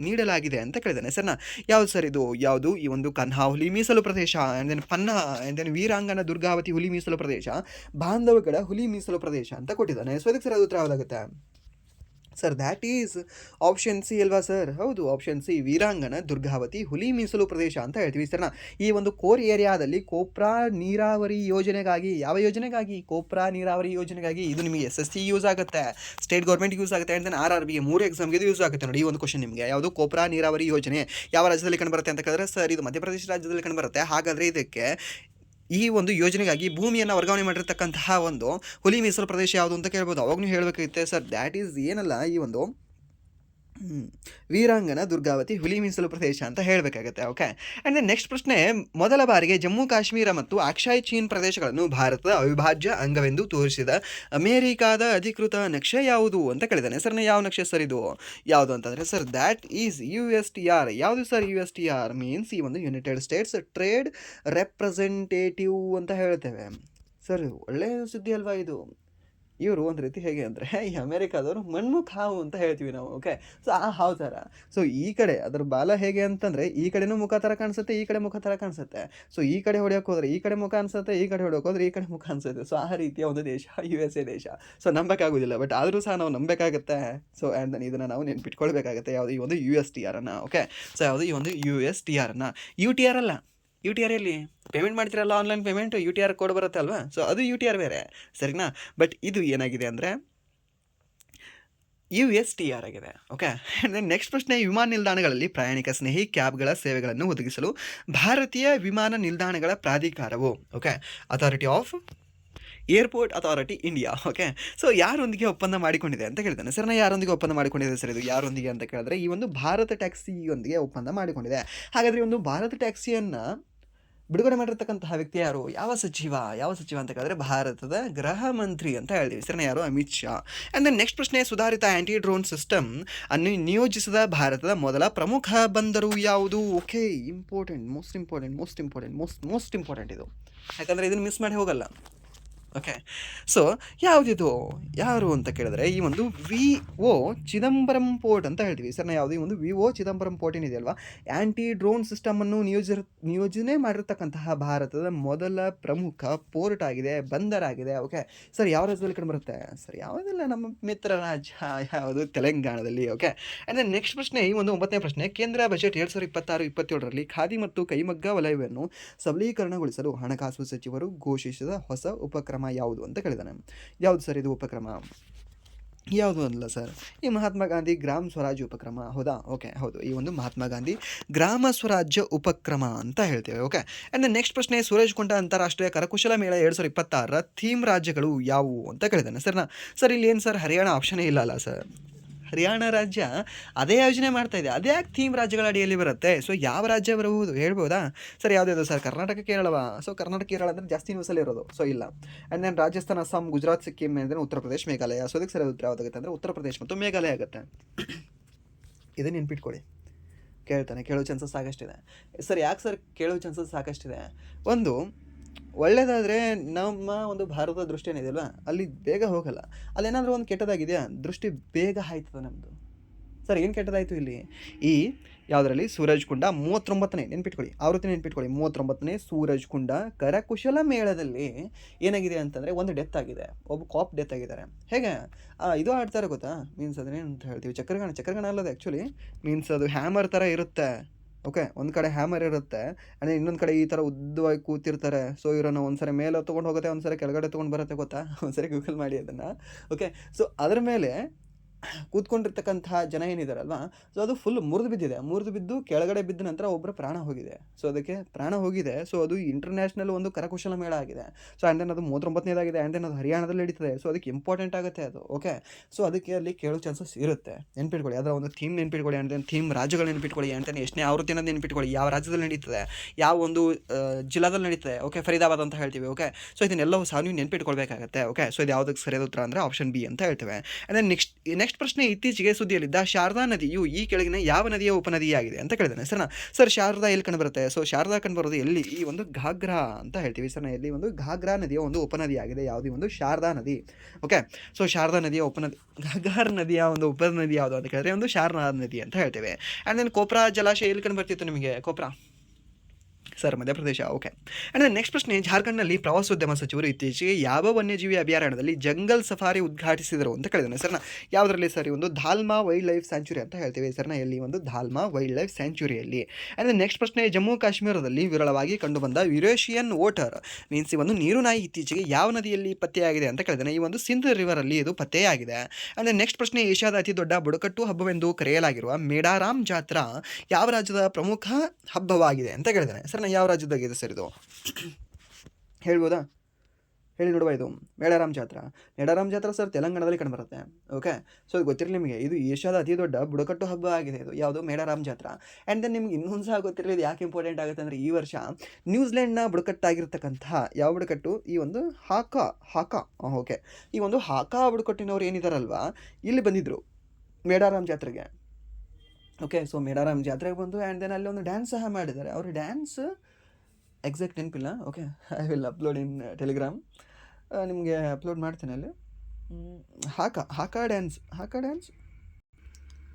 ನೀಡಲಾಗಿದೆ ಅಂತ ಕೇಳಿದ್ದಾನೆ ಸರ್. ಯಾವುದು ಸರ್ ಇದು? ಯಾವುದು? ಈ ಒಂದು ಕನ್ಹಾ ಹುಲಿ ಮೀಸಲು ಪ್ರದೇಶ, and then Panna, and then Veerangana Durgavati ಹುಲಿ ಮೀಸಲು ಪ್ರದೇಶ, ಬಾಂಧವಗಡ ಹುಲಿ ಮೀಸಲು ಪ್ರದೇಶ ಅಂತ ಕೊಟ್ಟಿದ್ದಾನೆ. ಸೊ ಇದಕ್ಕೆ ಸರ್ ಅದು ಉತ್ತರ ಯಾವುದಾಗುತ್ತೆ sir? That is option C ಅಲ್ವಾ ಸರ್? ಹೌದು, ಆಪ್ಷನ್ ಸಿ, ವೀರಾಂಗನ ದುರ್ಗಾವತಿ ಹುಲಿ ಮೀಸಲು ಪ್ರದೇಶ ಅಂತ ಹೇಳ್ತೀವಿ ಸರ್. ಈ ಒಂದು ಕೋರ್ ಏರಿಯಾದಲ್ಲಿ ಕೋಪ್ರಾ ನೀರಾವರಿ ಯೋಜನೆಗಾಗಿ, ಯಾವ ಯೋಜನೆಗಾಗಿ? ಕೋಪ್ರಾ ನೀರಾವರಿ ಯೋಜನೆಗಾಗಿ. ಇದು ನಿಮಗೆ SSC ಯೂಸ್ ಆಗುತ್ತೆ, ಸ್ಟೇಟ್ ಗೌರ್ಮೆಂಟ್ ಯೂಸ್ ಆಗುತ್ತೆ, ಆ್ಯಂಡ್ ದೆನ್ RRB 3 ಎಕ್ಸಾಮ್ಗೆ ಇದು ಯೂಸ್ ಆಗುತ್ತೆ ನೋಡಿ. ಈ ಒಂದು ಕ್ವಶನ್ ನಿಮಗೆ, ಯಾವುದು ಕೋಪ್ರಾ ನೀರಾವರಿ ಯೋಜನೆ ಯಾವ ರಾಜ್ಯದಲ್ಲಿ ಕಂಡುಬರುತ್ತೆ ಅಂತ ಕೇಳಿದ್ರೆ ಸರ್ ಇದು ಮಧ್ಯಪ್ರದೇಶ ರಾಜ್ಯದಲ್ಲಿ ಕಂಡುಬರುತ್ತೆ. ಹಾಗಾದರೆ ಇದಕ್ಕೆ ಈ ಒಂದು ಯೋಜನೆಗಾಗಿ ಭೂಮಿಯನ್ನು ವರ್ಗಾವಣೆ ಮಾಡಿರ್ತಕ್ಕಂತಹ ಒಂದು ಹುಲಿ ಮೀಸಲು ಪ್ರದೇಶ ಯಾವುದು ಅಂತ ಕೇಳ್ಬೋದು. ಅವಾಗ ನೀವು ಹೇಳಬೇಕಾಗುತ್ತೆ ಸರ್, ದ್ಯಾಟ್ ಈಸ್ ಏನಲ್ಲ ಈ ಒಂದು ವೀರಾಂಗನ ದುರ್ಗಾವತಿ ಹುಲಿ ಮೀಸಲು ಪ್ರದೇಶ ಅಂತ ಹೇಳಬೇಕಾಗತ್ತೆ. ಓಕೆ. ಆ್ಯಂಡ್ ದೆನ್ ನೆಕ್ಸ್ಟ್ ಪ್ರಶ್ನೆ. ಮೊದಲ ಬಾರಿಗೆ ಜಮ್ಮು ಕಾಶ್ಮೀರ ಮತ್ತು ಅಕ್ಷಯ್ ಚೀನ್ ಪ್ರದೇಶಗಳನ್ನು ಭಾರತದ ಅವಿಭಾಜ್ಯ ಅಂಗವೆಂದು ತೋರಿಸಿದ ಅಮೇರಿಕಾದ ಅಧಿಕೃತ ನಕ್ಷೆ ಯಾವುದು ಅಂತ ಕೇಳಿದ್ದಾನೆ ಸರ್. ಯಾವ ನಕ್ಷೆ ಸರ್ ಇದು? ಯಾವುದು ಅಂತಂದರೆ ಸರ್ ದ್ಯಾಟ್ ಈಸ್ USTR. ಯಾವುದು ಸರ್ USTR? ಮೀನ್ಸ್ ಈ ಒಂದು ಯುನೈಟೆಡ್ ಸ್ಟೇಟ್ಸ್ ಟ್ರೇಡ್ ರೆಪ್ರೆಸೆಂಟೇಟಿವ್ ಅಂತ ಹೇಳ್ತೇವೆ ಸರ್. ಒಳ್ಳೆಯ ಸುದ್ದಿ ಅಲ್ವಾ ಇದು? ಇವರು ಒಂದು ರೀತಿ ಹೇಗೆ ಅಂದರೆ ಈ ಅಮೇರಿಕಾದವರು ಮಣ್ಮುಖ ಹಾವು ಅಂತ ಹೇಳ್ತೀವಿ ನಾವು. ಓಕೆ. ಸೊ ಆ ಹಾವು ಥರ. ಸೊ ಈ ಕಡೆ ಅದರ ಬಾಲ ಹೇಗೆ ಅಂತಂದರೆ ಈ ಕಡೆನೂ ಮುಖ ಥರ ಕಾಣಿಸುತ್ತೆ, ಈ ಕಡೆ ಮುಖ ಥರ ಕಾಣಿಸುತ್ತೆ. ಸೊ ಈ ಕಡೆ ಹೊಡೆಯೋಕೆ ಹೋದರೆ ಈ ಕಡೆ ಮುಖ ಅನಿಸುತ್ತೆ, ಈ ಕಡೆ ಹೊಡೆಯೋಕೆ ಹೋದರೆ ಈ ಕಡೆ ಮುಖ ಅನಿಸುತ್ತೆ. ಸೊ ಆ ರೀತಿಯ ಒಂದು ದೇಶ USA ದೇಶ. ಸೊ ನಂಬಕ್ಕಾಗೋದಿಲ್ಲ, ಬಟ್ ಆದರೂ ಸಹ ನಾವು ನಂಬಬೇಕಾಗತ್ತೆ. ಸೊ ಆ್ಯಂಡ್ ದೆನ್ ಇದನ್ನು ನಾವು ನೆನ್ಪಿಟ್ಕೊಳ್ಬೇಕಾಗತ್ತೆ. ಯಾವುದು? ಈ ಒಂದು USTR ಅನ್ನು. ಓಕೆ. ಸೊ ಯಾವುದು? ಈ ಒಂದು USTR ಅನ್ನು. UTR ಅಲ್ಲ. UTR ಎಲ್ಲಿ ಪೇಮೆಂಟ್ ಮಾಡ್ತೀರಲ್ಲ, ಆನ್ಲೈನ್ ಪೇಮೆಂಟ್, UTR ಕೋಡ್ ಬರುತ್ತೆ ಅಲ್ವಾ. ಸೊ ಅದು UTR ಬೇರೆ, ಸರಿನಾ? ಬಟ್ ಇದು ಏನಾಗಿದೆ ಅಂದರೆ USTR ಆಗಿದೆ. ಓಕೆ. ನೆಕ್ಸ್ಟ್ ಪ್ರಶ್ನೆ. ವಿಮಾನ ನಿಲ್ದಾಣಗಳಲ್ಲಿ ಪ್ರಯಾಣಿಕ ಸ್ನೇಹಿ ಕ್ಯಾಬ್ಗಳ ಸೇವೆಗಳನ್ನು ಒದಗಿಸಲು ಭಾರತೀಯ ವಿಮಾನ ನಿಲ್ದಾಣಗಳ ಪ್ರಾಧಿಕಾರವು, okay, authority of airport authority India. Okay. So ಯಾರೊಂದಿಗೆ ಒಪ್ಪಂದ ಮಾಡಿಕೊಂಡಿದೆ ಅಂತ ಕೇಳಿದ್ದಾನೆ ಸರ್. ಯಾರೊಂದಿಗೆ ಒಪ್ಪಂದ ಮಾಡಿಕೊಂಡಿದೆ ಸರ್? ಇದು ಯಾರೊಂದಿಗೆ ಅಂತ ಕೇಳಿದ್ರೆ ಈ ಒಂದು ಭಾರತ ಟ್ಯಾಕ್ಸಿಯೊಂದಿಗೆ ಒಪ್ಪಂದ ಮಾಡಿಕೊಂಡಿದೆ. ಹಾಗಾದರೆ ಒಂದು ಭಾರತ ಟ್ಯಾಕ್ಸಿಯನ್ನು ಬಿಡುಗಡೆ ಮಾಡಿರ್ತಕ್ಕಂತಹ ವ್ಯಕ್ತಿ ಯಾರು? ಯಾವ ಸಚಿವ ಅಂತ ಕೇಳಿದ್ರೆ ಭಾರತದ ಗೃಹ ಮಂತ್ರಿ ಅಂತ ಹೇಳ್ತೀವಿ ಸರ್. ಯಾರು? Amit Shah. And then next ಪ್ರಶ್ನೆ. ಸುಧಾರಿತ ಆ್ಯಂಟಿ ಡ್ರೋನ್ ಸಿಸ್ಟಮ್ ಅನ್ನು ನಿಯೋಜಿಸಿದ ಭಾರತದ ಮೊದಲ ಪ್ರಮುಖ ಬಂದರು ಯಾವುದು? ಓಕೆ, ಮೋಸ್ಟ್ ಇಂಪಾರ್ಟೆಂಟ್ ಇದು, ಯಾಕಂದರೆ ಇದನ್ನು ಮಿಸ್ ಮಾಡಿ ಹೋಗಲ್ಲ. ಓಕೆ. ಸೊ ಯಾವುದಿದು? ಯಾರು ಅಂತ ಕೇಳಿದ್ರೆ ಈ ಒಂದು VO ಚಿದಂಬರಂ ಪೋರ್ಟ್ ಅಂತ ಹೇಳ್ತೀವಿ ಸರ್. ಯಾವುದು? ಈ ಒಂದು VO ಚಿದಂಬರಂ ಪೋರ್ಟ್ ಏನಿದೆ ಅಲ್ವಾ, ಆ್ಯಂಟಿ ಡ್ರೋನ್ ಸಿಸ್ಟಮನ್ನು ನಿಯೋಜನೆ ಮಾಡಿರ್ತಕ್ಕಂತಹ ಭಾರತದ ಮೊದಲ ಪ್ರಮುಖ ಪೋರ್ಟ್ ಆಗಿದೆ, ಬಂದರಾಗಿದೆ. Okay sir. ಯಾವ ರಾಜ್ಯದಲ್ಲಿ ಕಂಡುಬರುತ್ತೆ ಸರ್? ಯಾವುದಿಲ್ಲ, ನಮ್ಮ ಮಿತ್ರ ರಾಜ್ಯ ಯಾವುದು? ತೆಲಂಗಾಣದಲ್ಲಿ. ಓಕೆ. ಆ್ಯಂಡ್ ದೆನ್ ನೆಕ್ಸ್ಟ್ ಪ್ರಶ್ನೆ. ಈ ಒಂದು 9ನೇ ಪ್ರಶ್ನೆ. ಕೇಂದ್ರ ಬಜೆಟ್ 2026-27ರಲ್ಲಿ ಖಾದಿ ಮತ್ತು ಕೈಮಗ್ಗ ವಲಯವನ್ನು ಸಬಲೀಕರಣಗೊಳಿಸಲು ಹಣಕಾಸು ಸಚಿವರು ಘೋಷಿಸಿದ ಹೊಸ ಉಪಕ್ರಮ ಯಾವುದು ಅಂತ ಕೇಳಿದಾನೆ. ಯಾವುದು ಸರ್ ಇದು ಉಪಕ್ರಮ? ಯಾವುದು ಅಲ್ಲ ಸರ್, ಈ ಮಹಾತ್ಮ ಗಾಂಧಿ ಗ್ರಾಮ ಸ್ವರಾಜ್ಯ ಉಪಕ್ರಮ. ಹೌದಾ? ಓಕೆ, ಹೌದು. ಈ ಒಂದು ಮಹಾತ್ಮ ಗಾಂಧಿ ಗ್ರಾಮ ಸ್ವರಾಜ್ಯ ಉಪಕ್ರಮ ಅಂತ ಹೇಳ್ತೇವೆ. ಓಕೆ. ಆ್ಯಂಡ್ ನೆಕ್ಸ್ಟ್ ಪ್ರಶ್ನೆ. ಸೂರಜ್ಕುಂಡ ಅಂತಾರಾಷ್ಟ್ರೀಯ ಕರಕುಶಲ ಮೇಳ 2026ರ ಥೀಮ್ ರಾಜ್ಯಗಳು ಯಾವುವು ಅಂತ ಕೇಳಿದ್ದಾನೆ ಸರ್. ಇಲ್ಲಿ ಏನು ಸರ್, ಹರಿಯಾಣ ಆಪ್ಷನೇ ಇಲ್ಲ ಅಲ್ಲ ಸರ್. ಹರಿಯಾಣ ರಾಜ್ಯ ಅದೇ ಯೋಜನೆ ಮಾಡ್ತಾ ಇದೆ, ಅದೇ ಯಾಕೆ ಥೀಮ್ ರಾಜ್ಯಗಳ ಅಡಿಯಲ್ಲಿ ಬರುತ್ತೆ? ಸೊ ಯಾವ ರಾಜ್ಯ ಬರಬಹುದು ಹೇಳ್ಬೋದಾ ಸರ್? ಯಾವುದಿದೆ ಸರ್? ಕರ್ನಾಟಕ, ಕೇರಳವಾ? ಸೊ ಕರ್ನಾಟಕ, ಕೇರಳ ಅಂದರೆ ಜಾಸ್ತಿ ನ್ಯೂಸಲ್ಲಿ ಇರೋದು. ಸೊ ಇಲ್ಲ. ಆ್ಯಂಡ್ ದೆನ್ ರಾಜಸ್ಥಾನ, ಅಸ್ಸಾಂ, ಗುಜರಾತ್, ಸಿಕ್ಕಿಂ, ಅಂದರೆ ಉತ್ತರ ಪ್ರದೇಶ, ಮೇಘಾಲಯ. ಸೊ ಅದಕ್ಕೆ ಸರ್ ಉತ್ತರ ಯಾವುದಾಗುತ್ತೆ ಅಂದರೆ ಉತ್ತರ ಪ್ರದೇಶ ಮತ್ತು ಮೇಘಾಲಯ ಆಗುತ್ತೆ. ಇದನ್ನು ನೆನ್ಪಿಟ್ಕೊಳ್ಳಿ. ಕೇಳೋ ಚಾನ್ಸಸ್ ಸಾಕಷ್ಟಿದೆ ಸರ್. ಯಾಕೆ ಸರ್ ಕೇಳೋ ಚಾನ್ಸಸ್ ಸಾಕಷ್ಟಿದೆ? ಒಂದು ಒಳ್ಳೆಯದಾದರೆ ನಮ್ಮ ಒಂದು ಭಾರತದ ದೃಷ್ಟಿ ಏನಿದೆಯಲ್ವ, ಅಲ್ಲಿ ಬೇಗ ಹೋಗಲ್ಲ. ಅಲ್ಲೇನಾದರೂ ಒಂದು ಕೆಟ್ಟದಾಗಿದೆಯಾ, ದೃಷ್ಟಿ ಬೇಗ ಆಯ್ತದೆ ನಮ್ಮದು. ಸರ್ ಏನು ಕೆಟ್ಟದಾಯಿತು ಇಲ್ಲಿ? ಈ ಯಾವುದರಲ್ಲಿ ಸೂರಜ್ ಕುಂಡ 39ನೇ ನೆನ್ಪಿಟ್ಕೊಳ್ಳಿ, ಆವೃತ್ತಿ ನೆನ್ಪಿಟ್ಕೊಳ್ಳಿ, 39ನೇ ಸೂರಜ್ ಕುಂಡ ಕರಕುಶಲ ಮೇಳದಲ್ಲಿ ಏನಾಗಿದೆ ಅಂತಂದರೆ ಒಂದು ಡೆತ್ ಆಗಿದೆ, ಒಬ್ಬ ಕಾಪ್ ಡೆತ್ ಆಗಿದ್ದಾರೆ. ಹೇಗೆ ಇದು ಆಡ್ತಾರೆ ಗೊತ್ತಾ? ಮೀನ್ಸ್ ಅದನ್ನೇನು ಅಂತ ಹೇಳ್ತೀವಿ, ಚಕ್ರಗಾಣ ಅಲ್ಲದೆ ಆ್ಯಕ್ಚುಲಿ ಮೀನ್ಸ್ ಅದು ಹ್ಯಾಮರ್ ಥರ ಇರುತ್ತೆ. ಓಕೆ, ಒಂದು ಕಡೆ ಹ್ಯಾಮರ್ ಇರುತ್ತೆ, ಅಂದರೆ ಇನ್ನೊಂದು ಕಡೆ ಈ ಥರ ಉದ್ದವಾಗಿ ಕೂತಿರ್ತಾರೆ. ಸೊ ಇವರನ್ನು ಒಂದ್ಸರಿ ಮೇಲೆ ತೊಗೊಂಡು ಹೋಗುತ್ತೆ, ಒಂದ್ಸರಿ ಕೆಳಗಡೆ ತೊಗೊಂಡು ಬರುತ್ತೆ ಗೊತ್ತಾ? ಒಂದ್ಸರಿ ಗೂಗಲ್ ಮಾಡಿ ಅದನ್ನು. ಓಕೆ, ಸೊ ಅದರ ಮೇಲೆ ಕೂತ್ಕೊಂಡಿರ್ತಕ್ಕಂತಹ ಜನ ಏನಿದಾರಲ್ವಾ, ಸೊ ಅದು ಫುಲ್ ಮುರಿದು ಬಿದ್ದು ಕೆಳಗಡೆ ಬಿದ್ದ ನಂತರ ಒಬ್ಬರ ಪ್ರಾಣ ಹೋಗಿದೆ. ಸೊ ಅದಕ್ಕೆ ಪ್ರಾಣ ಹೋಗಿದೆ. ಸೊ ಅದು ಇಂಟರ್ನ್ಯಾಷನಲ್ ಒಂದು ಕರಕುಶಲ ಮೇಳ ಆಗಿದೆ. ಸೊ ಆ್ಯಂಡ್ ದೆನ್ ಅದು 39ನೇದಾಗಿದೆ, ಆ್ಯಂಡ್ ದೆನ್ ಅದು ಹರಿಯಾಣದಲ್ಲಿ ನಡೀತದೆ. ಸೊ ಅದಕ್ಕೆ ಇಂಪಾರ್ಟೆಂಟ್ ಆಗುತ್ತೆ ಅದು. ಓಕೆ, ಸೊ ಅದಕ್ಕೆ ಅಲ್ಲಿ ಕೇಳೋ ಚಾನ್ಸಸ್ ಇರುತ್ತೆ. ನೆನ್ಪಿಟ್ಕೊಳ್ಳಿ, ಅದರ ಒಂದು ಥೀಮ್ ನೆನ್ಪಿಟ್ಕೊಳ್ಳಿ, ಆ್ಯಂಡ್ ದೆನ್ ಥೀಮ್ ರಾಜ್ಯಗಳು ನೆನ್ಪಿಟ್ಕೊಳ್ಳಿ, ಆ್ಯಂಡ್ ದೆನ್ ಎಷ್ಟನೇ ಆವೃತ್ತಿ ಅನ್ನೋದು ನೆನ್ಪಿಟ್ಕೊಳ್ಳಿ, ಯಾವ ರಾಜ್ಯದಲ್ಲಿ ನಡೀತದೆ, ಯಾವ ಒಂದು ಜಿಲ್ಲಾದಲ್ಲಿ ನಡೀತದೆ. ಓಕೆ, ಫರೀದಾಬಾದ್ ಅಂತ ಹೇಳ್ತೀವಿ. ಓಕೆ, ಸೊ ಇದನ್ನೆಲ್ಲವೂ ಸಹ ನೀವು ನೆನ್ಪಿಟ್ಕೊಳ್ಬೇಕಾಗತ್ತೆ. ಓಕೆ, ಸೊ ಇದು ಯಾವುದಕ್ಕೆ ಸರಿಯಾದ ಉತ್ತರ ಅಂದರೆ ಆಪ್ಷನ್ ಬಿ ಅಂತ ಹೇಳ್ತೇವೆ. ಆ್ಯಂಡ್ ದೆನ್ ನೆಕ್ಸ್ಟ್ ಪ್ರಶ್ನೆ, ಇತ್ತೀಚೆಗೆ ಸುದ್ದಿಯಲ್ಲಿದ್ದ ಶಾರದಾ ನದಿಯು ಈ ಕೆಳಗಿನ ಯಾವ ನದಿಯ ಉಪನದಿಯಾಗಿದೆ ಅಂತ ಕೇಳಿದಾನೆ. ಸರ್ ಶಾರದಾ ಎಲ್ಲಿ ಕಂಡುಬರುತ್ತೆ? ಸೊ ಶಾರದಾ ಕಂಡುಬರೋದು ಎಲ್ಲಿ? ಈ ಒಂದು ಘಾಗ್ರಾ ಅಂತ ಹೇಳ್ತೀವಿ ಸರ್. ಎಲ್ಲಿ ಒಂದು ಘಾಗ್ರಾ ನದಿಯ ಒಂದು ಉಪನದಿಯಾಗಿದೆ ಯಾವುದೇ ಒಂದು ಶಾರದಾ ನದಿ. ಓಕೆ, ಸೊ ಶಾರದಾ ನದಿಯ ಘಾಗ್ರಾ ನದಿಯ ಒಂದು ಉಪನದಿ ಯಾವುದು ಅಂತ ಕೇಳಿದ್ರೆ ಒಂದು ಶಾರದಾ ನದಿ ಅಂತ ಹೇಳ್ತೇವೆ. ಆ್ಯಂಡ್ ದೆನ್ ಕೋಪ್ರಾ ಜಲಾಶಯ ಎಲ್ಲಿ ಕಂಡು ಬರ್ತಿತ್ತು ನಿಮಗೆ? Copra sir Madhya Pradesh. Okay, and next ಪ್ರಶ್ನೆ, ಜಾರ್ಖಂಡ್ನಲ್ಲಿ ಪ್ರವಾಸೋದ್ಯಮ ಸಚಿವರು ಇತ್ತೀಚೆಗೆ ಯಾವ ವನ್ಯಜೀವಿ ಅಭಯಾರಣ್ಯದಲ್ಲಿ ಜಂಗಲ್ ಸಫಾರಿ ಉದ್ಘಾಟಿಸಿದರು ಅಂತ ಕೇಳಿದಾನೆ. ಸರ್ನ ಯಾವುದರಲ್ಲಿ ಸರ್? ಒಂದು ಧಾಲ್ಮಾ ವೈಲ್ಡ್ ಲೈಫ್ ಸ್ಯಾಂಚುರಿ ಅಂತ ಹೇಳ್ತೀವಿ ಸರ್ನ. ಎಲ್ಲಿ? ಒಂದು ಧಾಲ್ಮಾ ವೈಲ್ಡ್ ಲೈಫ್ ಸ್ಯಾಂಚುರಿಯಲ್ಲಿ. ಆ್ಯಂಡ್ ನೆಕ್ಸ್ಟ್ ಪ್ರಶ್ನೆ, ಜಮ್ಮು ಕಾಶ್ಮೀರದಲ್ಲಿ ವಿರಳವಾಗಿ ಕಂಡುಬಂದ ಯುರೇಷಿಯನ್ ವೋಟರ್ ಮೀನ್ಸ್ ಈ ಒಂದು ನೀರು ನಾಯಿ ಇತ್ತೀಚೆಗೆ ಯಾವ ನದಿಯಲ್ಲಿ ಪತ್ತೆಯಾಗಿದೆ ಅಂತ ಕೇಳಿದಾನೆ. ಈ ಒಂದು ಸಿಂಧ್ ರಿವರಲ್ಲಿ ಇದು ಪತ್ತೆಯಾಗಿದೆ. ಆ್ಯಂಡ್ ನೆಕ್ಸ್ಟ್ ಪ್ರಶ್ನೆ, ಏಷ್ಯಾದ ಅತಿ ದೊಡ್ಡ ಬುಡಕಟ್ಟು ಹಬ್ಬವೆಂದು ಕರೆಯಲಾಗಿರುವ ಮೇಡಾರಾಮ್ ಜಾತ್ರಾ ಯಾವ ರಾಜ್ಯದ ಪ್ರಮುಖ ಹಬ್ಬವಾಗಿದೆ ಅಂತ ಕೇಳಿದಾನೆ. ಸರ್ ಯಾವ ರಾಜ್ಯದಾಗಿದೆ ಸರ್ ಇದು? ಹೇಳ್ಬೋದಾ? ಹೇಳಿ ನೋಡುವ. ಇದು ಮೇಡಾರಾಮ್ ಜಾತ್ರಾ ಸರ್ ತೆಲಂಗಾಣದಲ್ಲಿ ಕಂಡುಬರುತ್ತೆ. ಓಕೆ, ಸೊ ಇದು ಗೊತ್ತಿರಲಿ ನಿಮಗೆ, ಇದು ಏಷ್ಯಾದ ಅತಿ ದೊಡ್ಡ ಬುಡಕಟ್ಟು ಹಬ್ಬ ಆಗಿದೆ ಇದು. ಯಾವುದು? ಮೇಡಾರಾಮ್ ಜಾತ್ರಾ. ಆ್ಯಂಡ್ ದೆನ್ ನಿಮ್ಗೆ ಇನ್ನೊಂದು ಸಹ ಗೊತ್ತಿರಲಿ, ಇದು ಯಾಕೆ ಇಂಪಾರ್ಟೆಂಟ್ ಆಗುತ್ತೆ ಅಂದರೆ ಈ ವರ್ಷ ನ್ಯೂಜಿಲೆಂಡ್ನ ಬುಡಕಟ್ಟಾಗಿರ್ತಕ್ಕಂತಹ ಯಾವ ಬುಡಕಟ್ಟು? ಈ ಒಂದು ಹಾಕಾ. ಓಕೆ, ಈ ಒಂದು ಹಾಕಾ ಬುಡಕಟ್ಟಿನವ್ರು ಏನಿದಾರಲ್ವಾ, ಇಲ್ಲಿ ಬಂದಿದ್ದರು ಮೇಡಾರಾಮ್ ಜಾತ್ರೆಗೆ. ಓಕೆ, ಸೊ ಮೇಡಾರಾಮ್ ಜಾತ್ರೆಗೆ ಬಂದು ಆ್ಯಂಡ್ ದೆನ್ ಅಲ್ಲಿ ಒಂದು ಡ್ಯಾನ್ಸ್ ಸಹ ಮಾಡಿದ್ದಾರೆ. ಅವ್ರ ಡ್ಯಾನ್ಸ್ ಎಕ್ಸಾಕ್ಟ್ ನೆನಪಿಲ್ಲ. Okay, I will upload in Telegram, ನಿಮಗೆ ಅಪ್ಲೋಡ್ ಮಾಡ್ತೇನೆ ಅಲ್ಲಿ. ಹಾಕಾ ಡ್ಯಾನ್ಸ್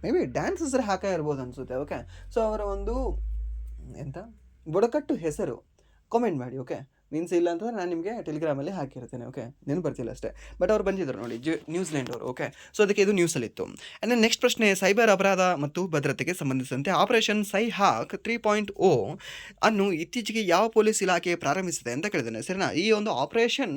ಮೇ ಬಿ ಡ್ಯಾನ್ಸ್ ಹೆಸರು ಹಾಕಾ ಇರ್ಬೋದು ಅನಿಸುತ್ತೆ. ಓಕೆ, ಸೊ ಅವರ ಒಂದು ಎಂಥ ಬುಡಕಟ್ಟು ಹೆಸರು ಕಾಮೆಂಟ್ ಮಾಡಿ. ಓಕೆ, ಮೀನ್ಸ್ ಇಲ್ಲ ಅಂತಂದರೆ ನಾನು ನಿಮಗೆ ಟೆಲಿಗ್ರಾಮಲ್ಲಿ ಹಾಕಿರ್ತೇನೆ. ಓಕೆ, ನೆನಪು ಬರ್ತಿಲ್ಲ ಅಷ್ಟೇ, ಬಟ್ ಅವ್ರು ಬಂದಿದ್ದರು ನೋಡಿ, ನ್ಯೂಜಿಲೆಂಡ್ ಅವರು. ಓಕೆ, ಸೊ ಅದಕ್ಕೆ ಇದು ನ್ಯೂಸಲ್ಲಿತ್ತು. ಆ್ಯಂಡ್ ನೆಕ್ಸ್ಟ್ ಪ್ರಶ್ನೆ, ಸೈಬರ್ ಅಪರಾಧ ಮತ್ತು ಭದ್ರತೆಗೆ ಸಂಬಂಧಿಸಿದಂತೆ ಆಪರೇಷನ್ ಸೈಹಾಕ್ 3.0 ಅನ್ನು ಇತ್ತೀಚೆಗೆ ಯಾವ ಪೊಲೀಸ್ ಇಲಾಖೆ ಪ್ರಾರಂಭಿಸಿದೆ ಅಂತ ಕೇಳಿದ್ದೇನೆ. ಸರಿನಾ? ಈ ಒಂದು ಆಪರೇಷನ್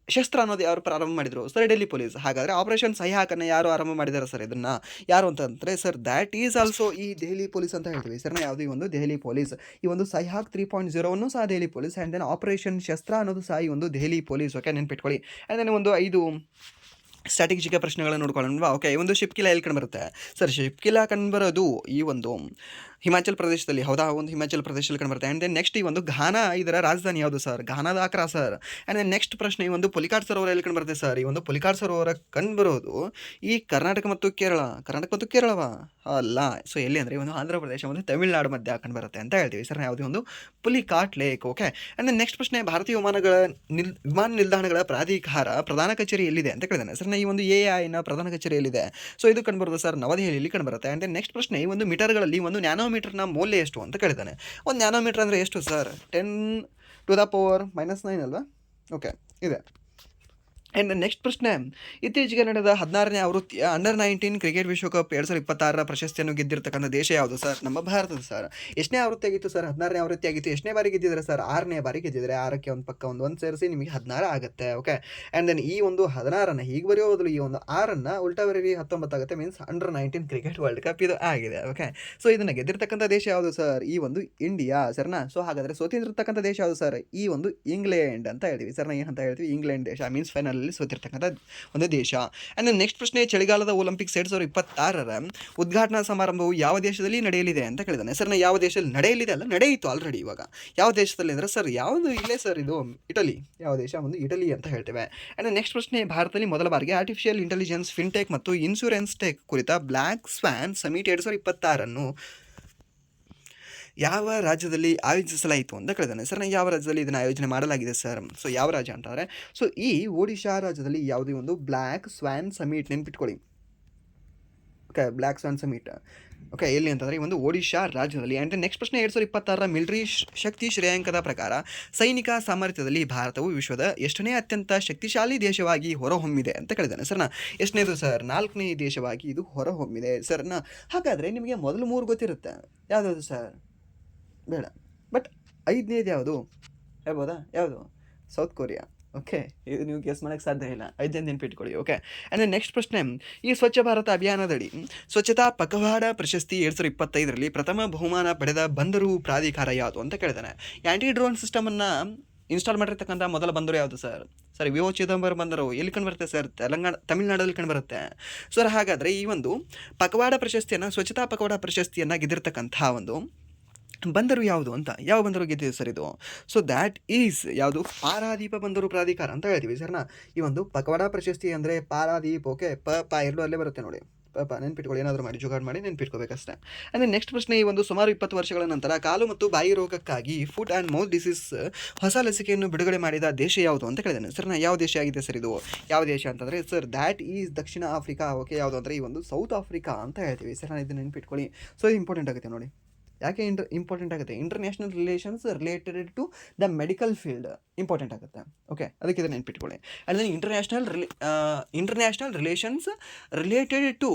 ಶಸ್ತ್ರ ಅನ್ನೋದು ಯಾರು ಪ್ರಾರಂಭ ಮಾಡಿದರು? Sir Delhi police. ಹಾಗಾದರೆ ಆಪರೇಷನ್ ಸೈಹಾಕನ್ನು ಯಾರು ಆರಂಭ ಮಾಡಿದ್ದಾರೆ ಸರ್? ಇದನ್ನು ಯಾರು ಅಂತಂದರೆ ಸರ್ ದ್ಯಾಟ್ ಈಸ್ ಆಲ್ಸೋ ಈ ದೆಹಲಿ ಪೊಲೀಸ್ ಅಂತ ಹೇಳ್ತೀವಿ ಸರ್ನ. ಯಾವುದು? ಈ ಒಂದು ದೆಹಲಿ ಪೊಲೀಸ್. ಈ ಒಂದು ಸೈಹಾಕ್ 3.0 ಸಹ Delhi police. And then operation Shastra ಅನ್ನೋದು ಸಹ ಈ ಒಂದು ದೆಹಲಿ ಪೊಲೀಸ್. ಓಕೆ, ನೆನ್ಪಿಟ್ಕೊಳ್ಳಿ. ಆ್ಯಂಡ್ ದೆನ್ ಒಂದು 5 ಸ್ಟ್ರಾಟಜಿಕ ಪ್ರಶ್ನೆಗಳನ್ನು ನೋಡ್ಕೊಳ್ಳೋಣ. ಓಕೆ, ಈ ಒಂದು ಶಿಪ್ಕಿಲಾ ಎಲ್ಲಿ ಕಂಡುಬರುತ್ತೆ ಸರ್? ಶಿಪ್ಕಿಲಾ ಕಂಡುಬರೋದು ಈ ಒಂದು ಹಿಮಾಚಲ್ ಪ್ರದೇಶದಲ್ಲಿ. ಹೌದಾ? ಒಂದು ಹಿಮಾಚಲ್ ಪ್ರದೇಶದಲ್ಲಿ ಕಂಡುಬರುತ್ತೆ. ಆ್ಯಂಡ್ ದೆನ್ ನೆಕ್ಸ್ಟ್ ಈ ಒಂದು ಘಾನಾ, ಇದರ ರಾಜಧಾನಿ ಯಾವುದು ಸರ್? ಘಾನಾದ Accra sir. And then next ಪ್ರಶ್ನೆ, ಈ ಒಂದು ಪುಲಿಕಾಟ್ ಸರೋವರ ಎಲ್ಲಿ ಕಂಡುಬರುತ್ತೆ ಸರ್? ಈ ಒಂದು ಪುಲಿಕಾಟ್ ಸರೋವರ ಕಂಡುಬರೋದು ಈ ಕರ್ನಾಟಕ ಮತ್ತು ಕೇರಳವಾ? ಅಲ್ಲ. ಸೊ ಎಲ್ಲಿ ಅಂದರೆ ಒಂದು ಆಂಧ್ರ ಪ್ರದೇಶ ಮತ್ತು ತಮಿಳುನಾಡು ಮಧ್ಯೆ ಕಂಡುಬರುತ್ತೆ ಅಂತ ಹೇಳ್ತೀವಿ ಸರ್. ಯಾವುದೇ ಒಂದು Pulicat lake. Okay, and then next ಪ್ರಶ್ನೆ, ಭಾರತೀಯ ವಿಮಾನ ನಿಲ್ದಾಣಗಳ ಪ್ರಾಧಿಕಾರ ಪ್ರಧಾನ ಕಚೇರಿ ಎಲ್ಲಿದೆ ಅಂತ ಕೇಳಿದಾನೆ ಸರ್. ಈ ಒಂದು AIನ ಪ್ರಧಾನ ಕಚೇರಿ ಎಲ್ಲಿದೆ? ಸೊ ಇದು ಕಂಡುಬರೋದು ಸರ್ ನವದೆಹಲಿಯಲ್ಲಿ ಕಂಡುಬರುತ್ತೆ. ಆ್ಯಂಡ್ ದೆನ್ ನೆಕ್ಸ್ಟ್ ಪ್ರಶ್ನೆ, ಈ ಒಂದು ಮೀಟರ್ಗಳಲ್ಲಿ ಒಂದು ನ್ಯಾನೋಮೀಟರ್ನ ಮೌಲ್ಯ ಎಷ್ಟು ಅಂತ ಕೇಳಿದ್ದಾನೆ. ಒಂದು ನ್ಯಾನೋಮೀಟರ್ ಅಂದರೆ ಎಷ್ಟು ಸರ್? 10⁻⁹ ಅಲ್ವಾ? ಓಕೆ, ಇದೆ. ಆ್ಯಂಡ್ ನೆಕ್ಸ್ಟ್ ಪ್ರಶ್ನೆ, ಇತ್ತೀಚೆಗೆ ನಡೆದ 16ನೇ ಆವೃತ್ತಿಯ ಅಂಡರ್-19 ಕ್ರಿಕೆಟ್ ವಿಶ್ವಕಪ್ 2026 ಪ್ರಶಸ್ತಿಯನ್ನು ಗೆದ್ದಿರ್ತಕ್ಕಂಥ ದೇಶ ಯಾವುದು ಸರ್? ನಮ್ಮ ಭಾರತದ ಸರ್. ಎಷ್ಟನೇ ಆವೃತ್ತಿ ಆಗಿತ್ತು ಸರ್? 16ನೇ ಆವೃತ್ತಿ ಆಗಿತ್ತು. ಎಷ್ಟನೇ ಬಾರಿ ಗೆದ್ದಿದ್ದಾರೆ ಸರ್? 6ನೇ ಬಾರಿ ಗೆದ್ದಿದ್ದಾರೆ. 6ಕ್ಕೆ ಒಂದು ಪಕ್ಕ ಒಂದು ಸೇರಿಸಿ ನಿಮಗೆ 16 ಆಗುತ್ತೆ. ಓಕೆ, ಆ್ಯಂಡ್ ದೆನ್ ಈ ಒಂದು 16ನ್ನು ಹೀಗೆ ಬರೆಯೋ ಬದಲು ಈ ಒಂದು 6ನ್ನು ಉಲ್ಟಾ ಬರೀರಿ 19 ಆಗುತ್ತೆ. ಮೀನ್ಸ್ ಅಂಡರ್-19 ಕ್ರಿಕೆಟ್ ವರ್ಲ್ಡ್ ಕಪ್ ಇದು ಆಗಿದೆ. ಓಕೆ, ಸೊ ಇದನ್ನು ಗೆದ್ದಿರ್ತಕ್ಕಂಥ ದೇಶ ಯಾವುದು ಸರ್? ಈ ಒಂದು ಇಂಡಿಯಾ ಸರ್ನಾ. ಸೊ ಹಾಗಾದರೆ ಸೋತಿರ್ತಕ್ಕಂಥ ದೇಶ ಯಾವುದು ಸರ್? ಈ ಒಂದು ಇಂಗ್ಲೆಂಡ್ ಅಂತ ಹೇಳ್ತೀವಿ ಸರ್ನ. ಏನಂತ ಹೇಳ್ತೀವಿ? ಇಂಗ್ಲೆಂಡ್ ದೇಶ. ಮೀನ್ಸ್ ಫೈನಲ್ ಸೋತಿರ್ತಕ್ಕಂಥ ಒಂದು ದೇಶ. ಆ್ಯಂಡ್ ನೆಕ್ಸ್ಟ್ ಪ್ರಶ್ನೆ, ಚಳಿಗಾಲದ ಒಲಿಂಪಿಕ್ಸ್ 2026 ಉದ್ಘಾಟನಾ ಸಮಾರಂಭವು ಯಾವ ದೇಶದಲ್ಲಿ ನಡೆಯಲಿದೆ ಅಂತ ಕೇಳಿದಾನೆ ಸರ್. ಯಾವ ದೇಶದಲ್ಲಿ ನಡೆಯಲಿದೆ ಅಲ್ಲ, ನಡೆಯಿತು ಆಲ್ರೆಡಿ. ಇವಾಗ ಯಾವ ದೇಶದಲ್ಲಿ ಅಂದರೆ ಸರ್ ಯಾವುದು? ಇಲ್ಲೇ ಸರ್, ಇದು ಇಟಲಿ. ಯಾವ ದೇಶ? ಒಂದು ಇಟಲಿ ಅಂತ ಹೇಳ್ತೇವೆ. ಆ್ಯಂಡ್ ನೆಕ್ಸ್ಟ್ ಪ್ರಶ್ನೆ, ಭಾರತದಲ್ಲಿ ಮೊದಲ ಬಾರಿಗೆ ಆರ್ಟಿಫಿಷಿಯಲ್ ಇಂಟೆಲಿಜೆನ್ಸ್, ಫಿನ್ಟೆಕ್ ಮತ್ತು ಇನ್ಶೂರೆನ್ಸ್ ಟೆಕ್ ಕುರಿತ ಬ್ಲ್ಯಾಕ್ ಸ್ವಾನ್ ಸಮಿಟ್ 2026 ಯಾವ ರಾಜ್ಯದಲ್ಲಿ ಆಯೋಜಿಸಲಾಯಿತು ಅಂತ ಕೇಳಿದಾನೆ ಸರ್. ಯಾವ ರಾಜ್ಯದಲ್ಲಿ ಇದನ್ನು ಆಯೋಜನೆ ಮಾಡಲಾಗಿದೆ ಸರ್? ಸೊ ಯಾವ ರಾಜ್ಯ ಅಂತಂದರೆ ಸೊ ಈ ಒಡಿಶಾ ರಾಜ್ಯದಲ್ಲಿ ಯಾವುದೇ ಒಂದು ಬ್ಲ್ಯಾಕ್ ಸ್ವಾನ್ ಸಮಿಟ್, ನೆನ್ಪಿಟ್ಕೊಳ್ಳಿ, ಓಕೆ, ಬ್ಲ್ಯಾಕ್ ಸ್ವಾನ್ ಸಮಿಟ್. ಓಕೆ, ಎಲ್ಲಿ ಅಂತಂದರೆ ಈ ಒಂದು ಒಡಿಶಾ ರಾಜ್ಯದಲ್ಲಿ. ಆ್ಯಂಡ್ ನೆಕ್ಸ್ಟ್ ಪ್ರಶ್ನೆ, 2026ರ ಮಿಲಿಟರಿ ಶಕ್ತಿ ಶ್ರೇಯಾಂಕದ ಪ್ರಕಾರ ಸೈನಿಕ ಸಾಮರ್ಥ್ಯದಲ್ಲಿ ಭಾರತವು ವಿಶ್ವದ ಎಷ್ಟನೇ ಅತ್ಯಂತ ಶಕ್ತಿಶಾಲಿ ದೇಶವಾಗಿ ಹೊರಹೊಮ್ಮಿದೆ ಅಂತ ಕೇಳಿದ್ದಾನೆ ಸರ್ನ. ಎಷ್ಟನೇದು ಸರ್? 4ನೇ ದೇಶವಾಗಿ ಇದು ಹೊರಹೊಮ್ಮಿದೆ ಸರ್ನ. ಹಾಗಾದರೆ ನಿಮಗೆ ಮೊದಲು 3 ಗೊತ್ತಿರುತ್ತೆ, ಯಾವುದಾದ್ರು ಸರ್? ಬೇಡ. ಬಟ್ 5ನೇದು ಯಾವುದು ಹೇಳ್ಬೋದಾ? ಯಾವುದು? South Korea. ಓಕೆ, ಇದು ನೀವು ಗೆಸ್ ಮಾಡೋಕ್ಕೆ ಸಾಧ್ಯ ಇಲ್ಲ. 5ನೇ ನೆನ್ಪಿಟ್ಕೊಳ್ಳಿ. ಓಕೆ, ಆ್ಯಂಡ್ ನೆಕ್ಸ್ಟ್ ಪ್ರಶ್ನೆ, ಈ ಸ್ವಚ್ಛ ಭಾರತ ಅಭಿಯಾನದಡಿ ಸ್ವಚ್ಛತಾ ಪಖವಾಡ ಪ್ರಶಸ್ತಿ 2025ರಲ್ಲಿ ಪ್ರಥಮ ಬಹುಮಾನ ಪಡೆದ ಬಂದರು ಪ್ರಾಧಿಕಾರ ಯಾವುದು ಅಂತ ಕೇಳಿದಾನೆ. ಆ್ಯಂಟಿ ಡ್ರೋನ್ ಸಿಸ್ಟಮನ್ನು ಇನ್ಸ್ಟಾಲ್ ಮಾಡಿರ್ತಕ್ಕಂಥ ಮೊದಲ ಬಂದರು ಯಾವುದು ಸರ್? ಸರ್, ವಿ.ಓ. ಚಿದಂಬರಂ ಬಂದರು. ಎಲ್ಲಿ ಕಂಡುಬರುತ್ತೆ ಸರ್? ತಮಿಳ್ನಾಡಲ್ಲಿ ಕಂಡುಬರುತ್ತೆ ಸರ್. ಹಾಗಾದರೆ ಈ ಒಂದು ಪಖವಾಡ ಪ್ರಶಸ್ತಿಯನ್ನು, ಸ್ವಚ್ಛತಾ ಪಖವಾಡ ಪ್ರಶಸ್ತಿಯನ್ನು ಗೆದ್ದಿರ್ತಕ್ಕಂಥ ಒಂದು ಬಂದರು ಯಾವುದು ಅಂತ, ಯಾವ ಬಂದರು ಗೆದ್ದಿದೆ ಸರ್ ಇದು? ಸೊ ದ್ಯಾಟ್ ಈಸ್ ಯಾವುದು? ಪಾರಾದೀಪ ಬಂದರು ಪ್ರಾಧಿಕಾರ ಅಂತ ಹೇಳ್ತೀವಿ ಸರ್ನ. ಈ ಒಂದು ಪಖವಾಡ ಪ್ರಶಸ್ತಿ ಅಂದರೆ ಪಾರಾದೀಪ್. ಓಕೆ, ಪ ಎರಡು ಅಲ್ಲೇ ಬರುತ್ತೆ ನೋಡಿ. ನೆನ್ಪಿಟ್ಕೊಳ್ಳಿ, ಏನಾದರೂ ಮಾಡಿ ಜುಗಾಡ್ ಮಾಡಿ ನೆನ್ಪಿಟ್ಕೋಬೇಕಷ್ಟೇ. ಅಂದರೆ ನೆಕ್ಸ್ಟ್ ಪ್ರಶ್ನೆ, ಈ ಒಂದು ಸುಮಾರು 20 ವರ್ಷಗಳ ನಂತರ ಕಾಲು ಮತ್ತು ಬಾಯಿ ರೋಗಕ್ಕಾಗಿ ಫುಟ್ ಆ್ಯಂಡ್ ಮೌತ್ ಡಿಸೀಸ್ ಹೊಸ ಲಸಿಕೆಯನ್ನು ಬಿಡುಗಡೆ ಮಾಡಿದ ದೇಶ ಯಾವುದು ಅಂತ ಕೇಳಿದ್ದೇನೆ ಸರ್ನ. ಯಾವ ದೇಶ ಆಗಿದೆ ಸರ್ ಇದು? ಯಾವ ದೇಶ ಅಂತಂದರೆ sir that is Dakshina Africa. Okay, ಯಾವುದು ಅಂದರೆ ಈ ಒಂದು ಸೌತ್ ಆಫ್ರಿಕಾ ಅಂತ ಹೇಳ್ತೀವಿ ಸರ್. ನಾನು ಇದನ್ನು ನೆನ್ಪಿಟ್ಕೊಳ್ಳಿ. ಸೊ ಇದು ಇಂಪಾರ್ಟೆಂಟ್ ಆಗುತ್ತೆ ನೋಡಿ. ಯಾಕೆ ಇಂಪಾರ್ಟೆಂಟ್ ಆಗುತ್ತೆ? International relations related to the medical field important ಆಗುತ್ತೆ. ಓಕೆ, ಅದಕ್ಕೆ ಇದನ್ನು ನೆನ್ಪಿಟ್ಕೊಳ್ಳಿ. And international relations related to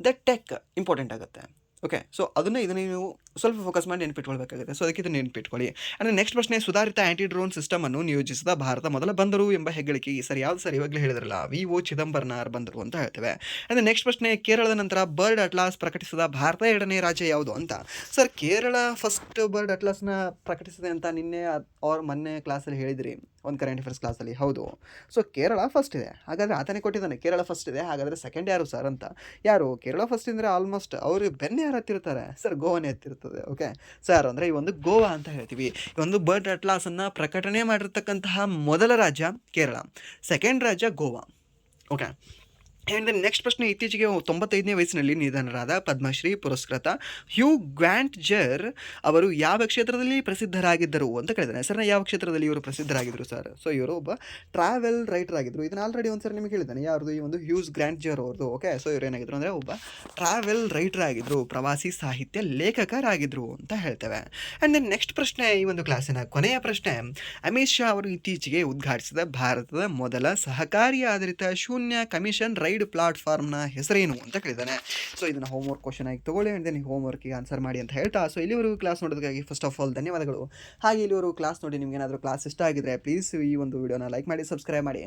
the tech important ಆಗುತ್ತೆ. ಓಕೆ, ಸೊ ಇದನ್ನು ನೀವು ಸ್ವಲ್ಪ ಫೋಕಸ್ ಮಾಡಿ ನೆನ್ಪಿಟ್ಕೊಳ್ಬೇಕಾಗುತ್ತೆ. ಸೊ ಅದಕ್ಕೆ ಇದನ್ನು ನೆನ್ಪಿಟ್ಕೊಳ್ಳಿ. ಆ್ಯಂಡ್ ನೆಕ್ಸ್ಟ್ ಪ್ರಶ್ನೆ, ಸುಧಾರಿತ ಆ್ಯಂಟಿ ಡ್ರೋನ್ ಸಿಸ್ಟಮನ್ನು ನಿಯೋಜಿಸಿದ ಭಾರತ ಮೊದಲ ಬಂದರು ಎಂಬ ಹೆಗ್ಗಳಿಕೆ ಸರ್ ಯಾವುದು ಸರ್? ಇವಾಗಲೇ ಹೇಳಿದ್ರಲ್ಲ, ವಿ.ಓ. ಚಿದಂಬರನಾರ್ ಬಂದರು ಅಂತ ಹೇಳ್ತೇವೆ. ಆ್ಯಂಡ್ ನೆಕ್ಸ್ಟ್ ಪ್ರಶ್ನೆ, ಕೇರಳದ ನಂತರ ಬರ್ಡ್ ಅಟ್ಲಾಸ್ ಪ್ರಕಟಿಸಿದ ಭಾರತ 2ನೇ ರಾಜ್ಯ ಯಾವುದು ಅಂತ ಸರ್? ಕೇರಳ ಫಸ್ಟ್ ಬರ್ಡ್ ಅಟ್ಲಾಸ್ನ ಪ್ರಕಟಿಸಿದೆ ಅಂತ ನಿನ್ನೆ ಅವ್ರ ಮೊನ್ನೆ ಕ್ಲಾಸಲ್ಲಿ ಹೇಳಿದ್ರಿ, ಒಂದು ಕರೆಂಟ್ ಅಫೇರ್ಸ್ ಕ್ಲಾಸಲ್ಲಿ. ಹೌದು, ಸೊ ಕೇರಳ ಫಸ್ಟ್ ಇದೆ. ಹಾಗಾದರೆ ಆತನೇ ಕೊಟ್ಟಿದ್ದಾನೆ, ಕೇರಳ ಫಸ್ಟ್ ಇದೆ. ಹಾಗಾದರೆ ಸೆಕೆಂಡ್ ಯಾರು ಸರ್ ಅಂತ? ಯಾರು? ಕೇರಳ ಫಸ್ಟ್ ಅಂದರೆ ಆಲ್ಮೋಸ್ಟ್ ಅವರು ಬೆನ್ನೆ ಯಾರು ಹತ್ತಿರ್ತಾರೆ ಸರ್? ಗೋವಾನೇ ಹತ್ತಿರ್ತದೆ. ಓಕೆ ಸರ್, ಅಂದರೆ ಈ ಒಂದು ಗೋವಾ ಅಂತ ಹೇಳ್ತೀವಿ. ಈ ಒಂದು ಬರ್ಡ್ ಅಟ್ಲಾಸನ್ನು ಪ್ರಕಟಣೆ ಮಾಡಿರ್ತಕ್ಕಂತಹ ಮೊದಲ ರಾಜ್ಯ ಕೇರಳ, ಸೆಕೆಂಡ್ ರಾಜ್ಯ ಗೋವಾ. ಓಕೆ, ಆ್ಯಂಡ್ ನೆಕ್ಸ್ಟ್ ಪ್ರಶ್ನೆ, ಇತ್ತೀಚೆಗೆ 95ನೇ ವಯಸ್ಸಿನಲ್ಲಿ ನಿಧನರಾದ ಪದ್ಮಶ್ರೀ ಪುರಸ್ಕೃತ ಹ್ಯೂ ಗ್ರ್ಯಾಂಟ್ಜರ್ ಅವರು ಯಾವ ಕ್ಷೇತ್ರದಲ್ಲಿ ಪ್ರಸಿದ್ಧರಾಗಿದ್ದರು ಅಂತ ಕೇಳಿದಾನೆ ಸರ್. ಯಾವ ಕ್ಷೇತ್ರದಲ್ಲಿ ಇವರು ಪ್ರಸಿದ್ಧರಾಗಿದ್ದರು ಸರ್? ಸೊ ಇವರು ಒಬ್ಬ ಟ್ರಾವೆಲ್ ರೈಟರ್ ಆಗಿದ್ದರು. ಇದನ್ನು ಆಲ್ರೆಡಿ ಒಂದು ಸರ್ ನಿಮಗೆ ಹೇಳಿದ್ದಾನೆ, ಯಾರ್ದು? ಈ ಒಂದು ಹ್ಯೂಸ್ ಗ್ರ್ಯಾಂಟ್ಜರ್ ಅವ್ರದ್ದು. ಓಕೆ, ಸೊ ಇವರು ಏನಾಗಿದ್ರು ಅಂದರೆ ಒಬ್ಬ ಟ್ರಾವೆಲ್ ರೈಟರ್ ಆಗಿದ್ದರು, ಪ್ರವಾಸಿ ಸಾಹಿತ್ಯ ಲೇಖಕರಾಗಿದ್ದರು ಅಂತ ಹೇಳ್ತೇವೆ. ಆ್ಯಂಡ್ ದೆನ್ ನೆಕ್ಸ್ಟ್ ಪ್ರಶ್ನೆ, ಈ ಒಂದು ಕ್ಲಾಸಿನ ಕೊನೆಯ ಪ್ರಶ್ನೆ, ಅಮಿತ್ ಶಾ ಅವರು ಇತ್ತೀಚೆಗೆ ಉದ್ಘಾಟಿಸಿದ ಭಾರತದ ಮೊದಲ ಸಹಕಾರಿ ಆಧಾರಿತ ಶೂನ್ಯ ಕಮಿಷನ್ ರೈಡ್ ಪ್ಲಾಟ್ಫಾರ್ಮ್ನ ಹೆಸರೇನು ಅಂತ ಕೇಳಿದ್ದಾನೆ. ಸೊ ಇದನ್ನು ಹೋಮ್ವರ್ಕ್ ಕ್ವಶನ್ ಆಗಿ ತೊಗೊಳ್ಳಿ. ಆ್ಯಂಡ್ ದೆನ್ ಹೋಮ್ವರ್ಕಿಗೆ ಆನ್ಸರ್ ಮಾಡಿ ಅಂತ ಹೇಳ್ತಾ, ಸೊ ಇಲ್ಲಿವರೆಗೂ ಕ್ಲಾಸ್ ನೋಡೋದಕ್ಕಾಗಿ ಫಸ್ಟ್ ಆಫ್ ಆಲ್ ಧನ್ಯವಾದಗಳು. ಹಾಗೆ ಇಲ್ಲಿವರೆಗೂ ಕ್ಲಾಸ್ ನೋಡಿ ನಿಮ್ಗೆ ಏನಾದರೂ ಕ್ಲಾಸ್ ಇಷ್ಟ ಆಗಿದ್ರೆ ಪ್ಲೀಸ್ ಈ ಒಂದು ವಿಡಿಯೋನ ಲೈಕ್ ಮಾಡಿ, ಸಬ್ಸ್ಕ್ರೈಬ್ ಮಾಡಿ.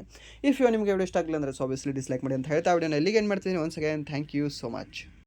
ಇಫ್ ನಿಮಗೆ ವಿಡಿಯೋ ಇಷ್ಟ ಆಗಿಲ್ಲ ಅಂದರೆ ಸೊ ಆಬ್ವಿಯಸ್ಲಿ ಡಿಸ್ಲೈಕ್ ಮಾಡಿ ಅಂತ ಹೇಳ್ತಾ ವಿಡಿಯೋನ ಎಲ್ಲಿಗೆ ಏನು ಮಾಡ್ತೀನಿ. Once again thank you so much.